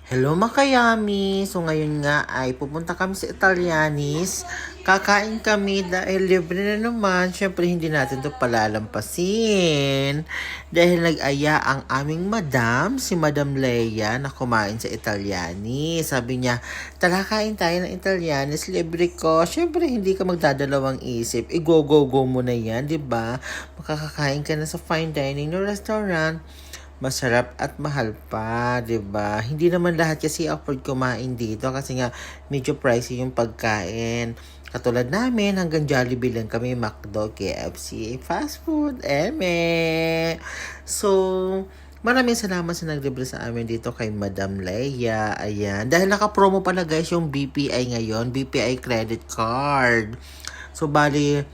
Hello Makayami! So ngayon nga ay pupunta kami sa Italianis. Kakain kami dahil libre na naman. Siyempre hindi natin to palalampasin. Dahil nag-aya ang aming madam, si Madam Leia, na kumain sa Italianis. Sabi niya, tara kain tayo ng Italianis, libre ko. Siyempre hindi ka magdadalawang isip. I-go-go-go mo na yan, di ba? Makakakain ka na sa fine dining no restaurant. Masarap at mahal pa, 'di ba? Hindi naman lahat kasi afford kumain dito kasi nga medyo pricey yung pagkain. Katulad namin, hanggang Jollibee lang kami, McDo, KFC, fast food, eme. So, maraming salamat sa naglibre sa amin dito kay Madam Leia. Ayan. Dahil naka-promo pala guys yung BPI ngayon, BPI credit card. So, bali,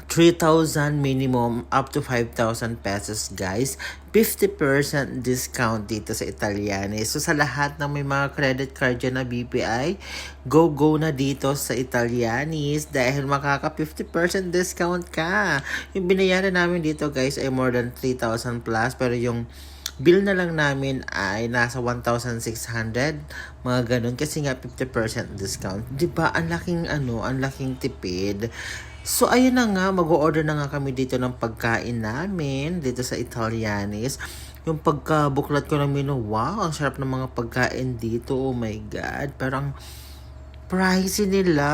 3,000 minimum up to 5,000 pesos guys. 50% discount dito sa Italianis. So sa lahat ng may mga credit card dyan na BPI, go na dito sa Italianis dahil makaka 50% discount ka. Yung binayaran namin dito guys ay more than 3,000 plus pero yung bill na lang namin ay nasa 1,600, mga ganun kasi nga 50% discount. 'Di ba? Ang laking tipid. So, ayun na nga, mag-order na nga kami dito ng pagkain namin dito sa Italianis. Yung pagkabuklat ko ng menu, wow, ang sarap ng mga pagkain dito. Oh my God, parang pricey nila.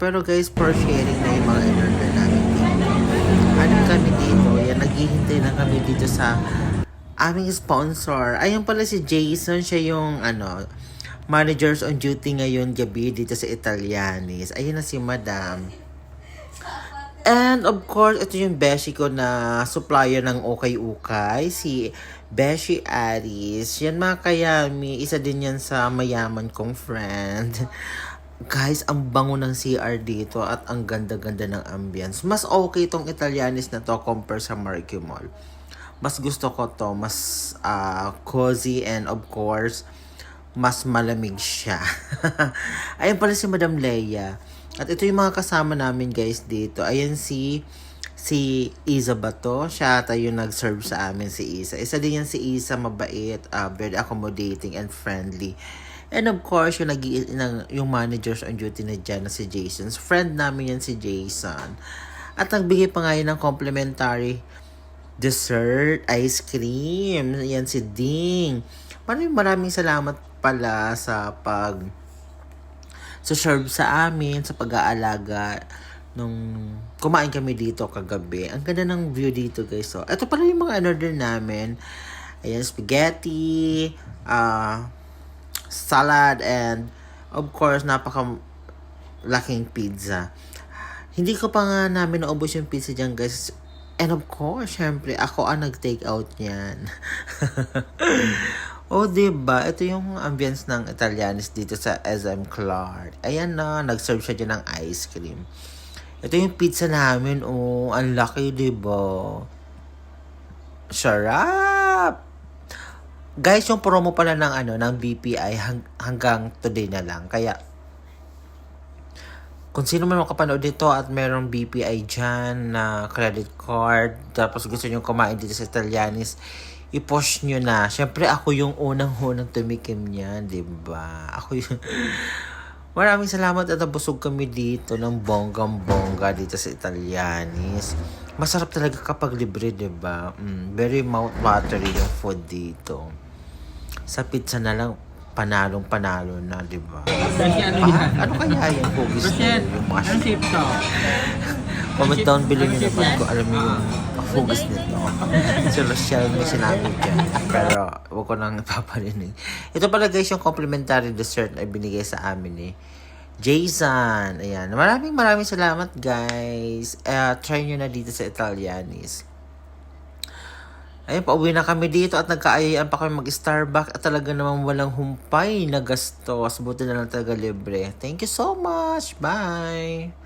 Pero guys, for sharing na yung mga in-order namin dito. Ano kami dito, yan, naghihintay na kami dito sa aming sponsor. Ayun pala si Jason, siya yung managers on duty ngayon gabi dito sa Italianis. Ayun na si Madam. And of course, ito yung beshi ko na supplier ng ukay-ukay, si Beshi Aris. Yan mga kayami, isa din yan sa mayaman kong friend. Guys, ang bango ng CR dito at ang ganda-ganda ng ambience. Mas okay tong Italianis na to compare sa Marquee Mall. Mas gusto ko to, mas cozy and of course, mas malamig siya. Ayun pala si Madam Leia. At ito yung mga kasama namin guys dito. Ayan si Isa ba to? Siya ata yung nag-serve sa amin si Isa. Isa din yan si Isa, mabait, very accommodating and friendly. And of course, yung managers on duty na dyan na si Jason. Friend namin yan si Jason. At nagbigay pa nga yun ng complimentary dessert, ice cream. Yan si Ding. Maraming salamat pala sa serve sa amin, sa pag-aalaga nung kumain kami dito kagabi. Ang ganda ng view dito guys. So, ito pala yung mga in-order namin. Ayan, spaghetti, salad, and of course, laking pizza. Hindi ko pa nga namin naubos yung pizza dyan guys. And of course, syempre, ako ang nag-take out niyan. Oh, diba? Ito yung ambience ng Italianis dito sa SM Clark. Ayan na, nag-serve siya dyan ng ice cream. Ito yung pizza namin. Oh, ang laki, diba? Sarap! Guys, yung promo pala ng BPI hanggang today na lang. Kaya, kung sino man makapanood dito at merong BPI dyan na credit card, tapos gusto nyo kumain dito sa Italianis, i-push nyo na. Siyempre, ako yung unang tumikim niyan, diba? Ako yung... Maraming salamat at nabusog kami dito ng bonggang-bongga dito sa Italianis. Masarap talaga kapag libre, diba? Very mouth-watering yung food dito. Sa pizza na lang, panalo na, diba? Ano kaya yung hugis na yung mushroom? Comment down below nyo naman kung alam mo yung hugis nito. Si Rochelle may sinabi dyan. Pero huwag ko nang napaparinig. Ito pala guys yung complimentary dessert na ibinigay sa amin Jason. Ayan. Maraming salamat guys. Try nyo na dito sa Italianis. Ayun, pauwi na kami dito at nagkaayayaan pa kami mag-Starbucks at talaga namang walang humpay na gastos. Buti na lang talaga libre. Thank you so much. Bye!